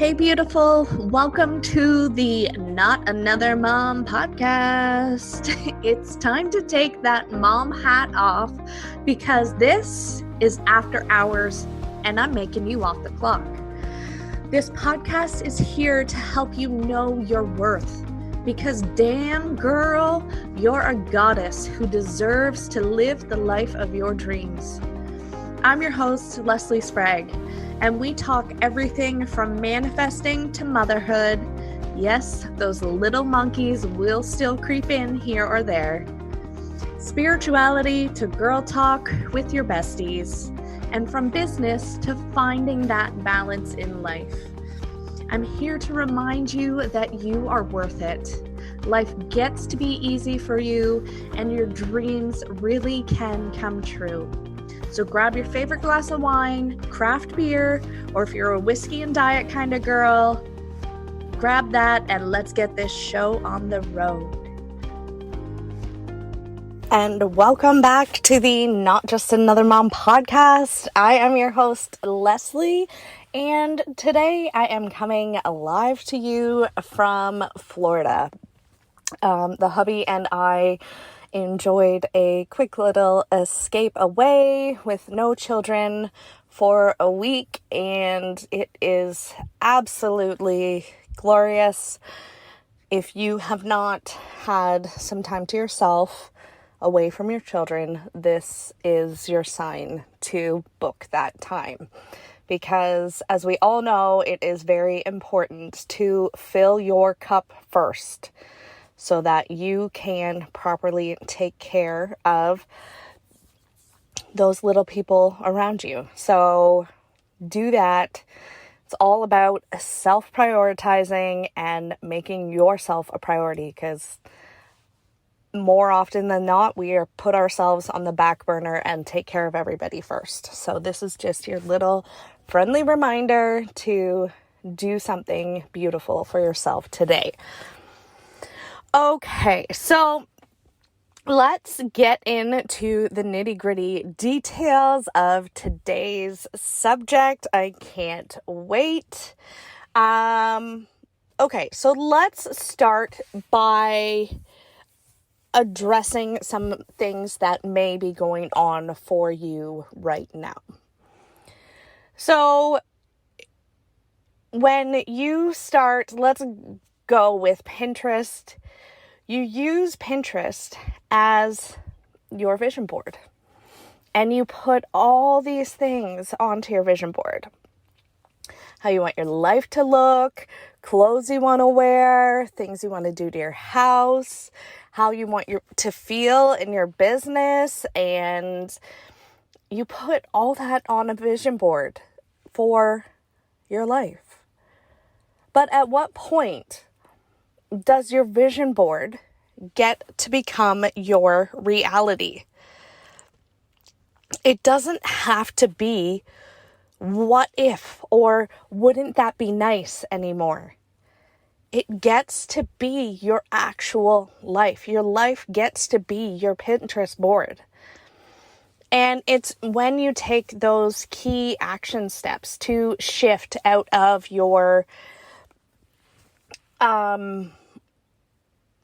Hey, beautiful. Welcome to the Not Another Mom podcast. It's time to take that mom hat off because this is after hours and I'm making you off the clock. This podcast is here to help you know your worth because damn girl, you're a goddess who deserves to live the life of your dreams. I'm your host, Leslie Sprague, and we talk everything from manifesting to motherhood. Yes, those little monkeys will still creep in here or there. Spirituality to girl talk with your besties, and from business to finding that balance in life. I'm here to remind you that you are worth it. Life gets to be easy for you, and your dreams really can come true. So grab your favorite glass of wine, craft beer, or if you're a whiskey and diet kind of girl, grab that and let's get this show on the road. And welcome back to the Not Just Another Mom podcast. I am your host, Leslie, and today I am coming live to you from Florida. The hubby and I enjoyed a quick little escape away with no children for a week, and it is absolutely glorious. If you have not had some time to yourself away from your children, this is your sign to book that time. Because as we all know, it is very important to fill your cup first, so that you can properly take care of those little people around you. So do that. It's all about self-prioritizing and making yourself a priority, because more often than not, we are put ourselves on the back burner and take care of everybody first. So this is just your little friendly reminder to do something beautiful for yourself today. Okay, so let's get into the nitty-gritty details of today's subject. I can't wait. Okay, so let's start by addressing some things that may be going on for you right now. So when you start, let's go with Pinterest. You use Pinterest as your vision board, and you put all these things onto your vision board. How you want your life to look, clothes you want to wear, things you want to do to your house, how you want to feel in your business, and you put all that on a vision board for your life. But at what point does your vision board get to become your reality? It doesn't have to be what if or wouldn't that be nice anymore. It gets to be your actual life. Your life gets to be your Pinterest board. And it's when you take those key action steps to shift out of your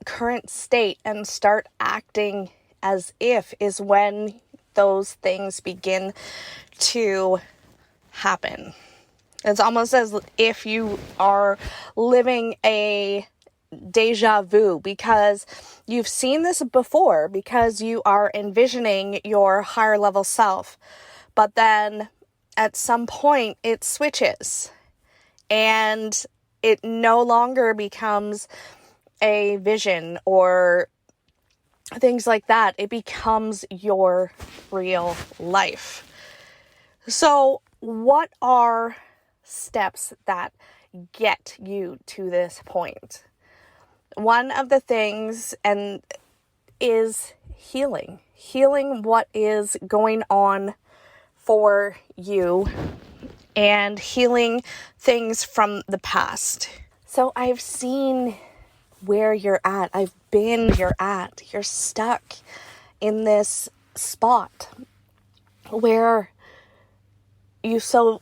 current state and start acting as if, is when those things begin to happen. It's almost as if you are living a deja vu, because you've seen this before, because you are envisioning your higher level self, but then at some point it switches and it no longer becomes a vision or things like that. It becomes your real life. So what are steps that get you to this point? One of the things is healing what is going on for you and healing things from the past. So I've seen where you're at. I've been where you're at. You're stuck in this spot where you so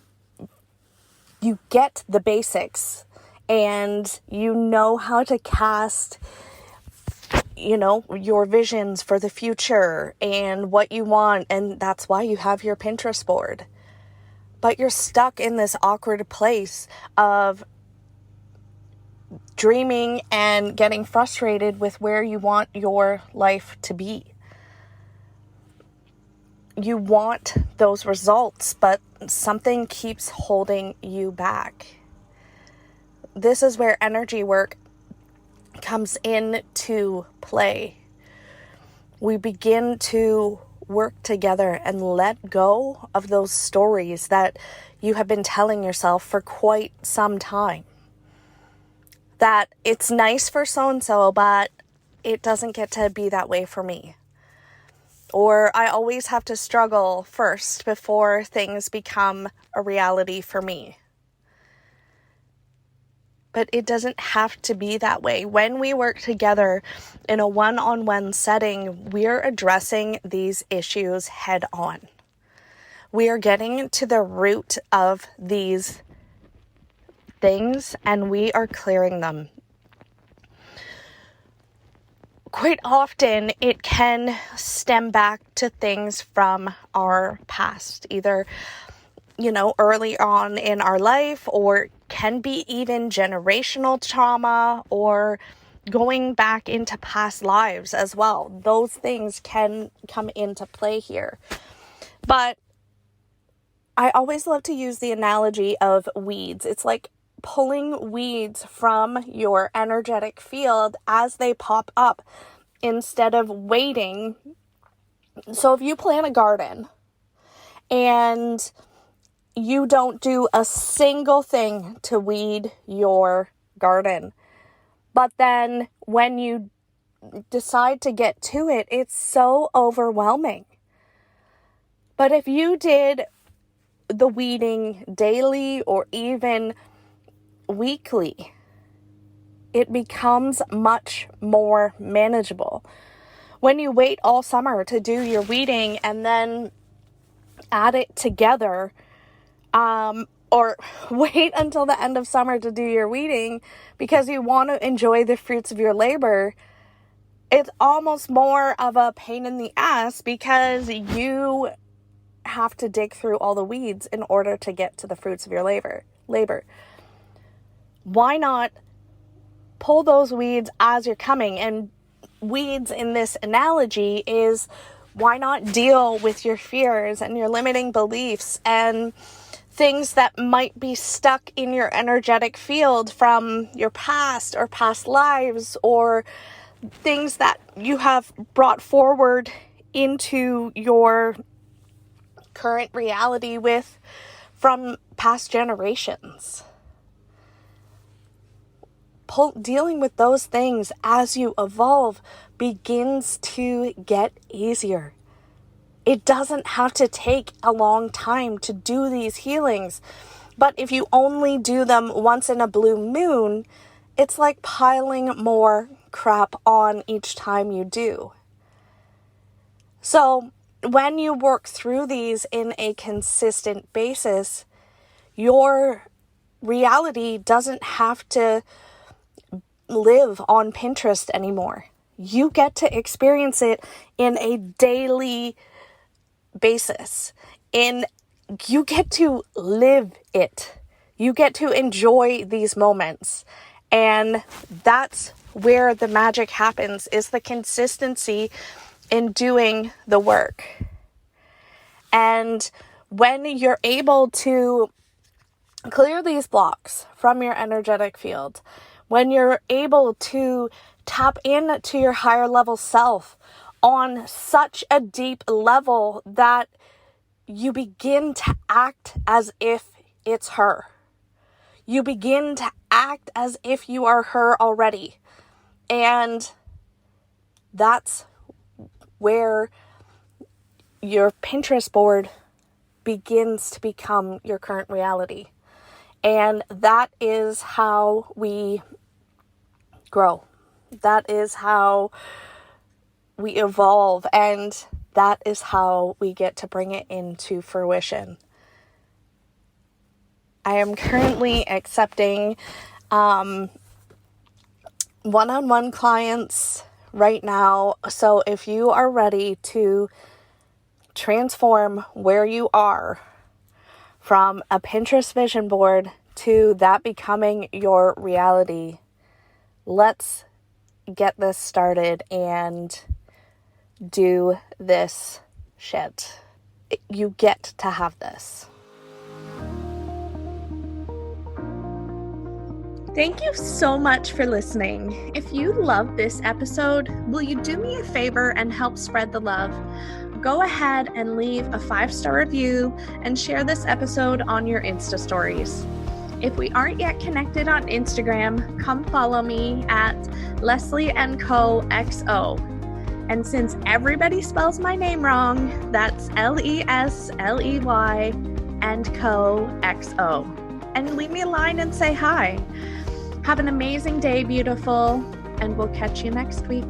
you get the basics and you know how to cast, your visions for the future and what you want. And that's why you have your Pinterest board. But you're stuck in this awkward place of dreaming and getting frustrated with where you want your life to be. You want those results, but something keeps holding you back. This is where energy work comes into play. We begin to work together and let go of those stories that you have been telling yourself for quite some time. That it's nice for so-and-so, but it doesn't get to be that way for me. Or I always have to struggle first before things become a reality for me. But it doesn't have to be that way. When we work together in a one-on-one setting, we're addressing these issues head on. We are getting to the root of these things and we are clearing them. Quite often, it can stem back to things from our past, either, early on in our life, or can be even generational trauma, or going back into past lives as well. Those things can come into play here. But I always love to use the analogy of weeds. It's like pulling weeds from your energetic field as they pop up instead of waiting. So if you plant a garden and you don't do a single thing to weed your garden, but then when you decide to get to it, it's so overwhelming. But if you did the weeding daily or even weekly, it becomes much more manageable. When you wait all summer to do your weeding and then add it together, or wait until the end of summer to do your weeding because you want to enjoy the fruits of your labor, it's almost more of a pain in the ass because you have to dig through all the weeds in order to get to the fruits of your labor. Why not pull those weeds as you're coming? And weeds in this analogy is, why not deal with your fears and your limiting beliefs and things that might be stuck in your energetic field from your past or past lives, or things that you have brought forward into your current reality from past generations. Dealing with those things as you evolve begins to get easier. It doesn't have to take a long time to do these healings. But if you only do them once in a blue moon, it's like piling more crap on each time you do. So when you work through these in a consistent basis, your reality doesn't have to live on Pinterest anymore. You get to experience it in a daily basis. You get to live it. You get to enjoy these moments. And that's where the magic happens, is the consistency in doing the work. And when you're able to clear these blocks from your energetic field, when you're able to tap into your higher level self on such a deep level that you begin to act as if it's her. You begin to act as if you are her already. And that's where your Pinterest board begins to become your current reality. And that is how we grow. That is how we evolve. And that is how we get to bring it into fruition. I am currently accepting one-on-one clients right now. So if you are ready to transform where you are from a Pinterest vision board to that becoming your reality, let's get this started and do this shit. You get to have this. Thank you so much for listening. If you love this episode, will you do me a favor and help spread the love? Go ahead and leave a 5-star review and share this episode on your Insta stories. If we aren't yet connected on Instagram, come follow me at Leslie & Co XO. And since everybody spells my name wrong, that's Lesley & Co XO. And leave me a line and say hi. Have an amazing day, beautiful, and we'll catch you next week.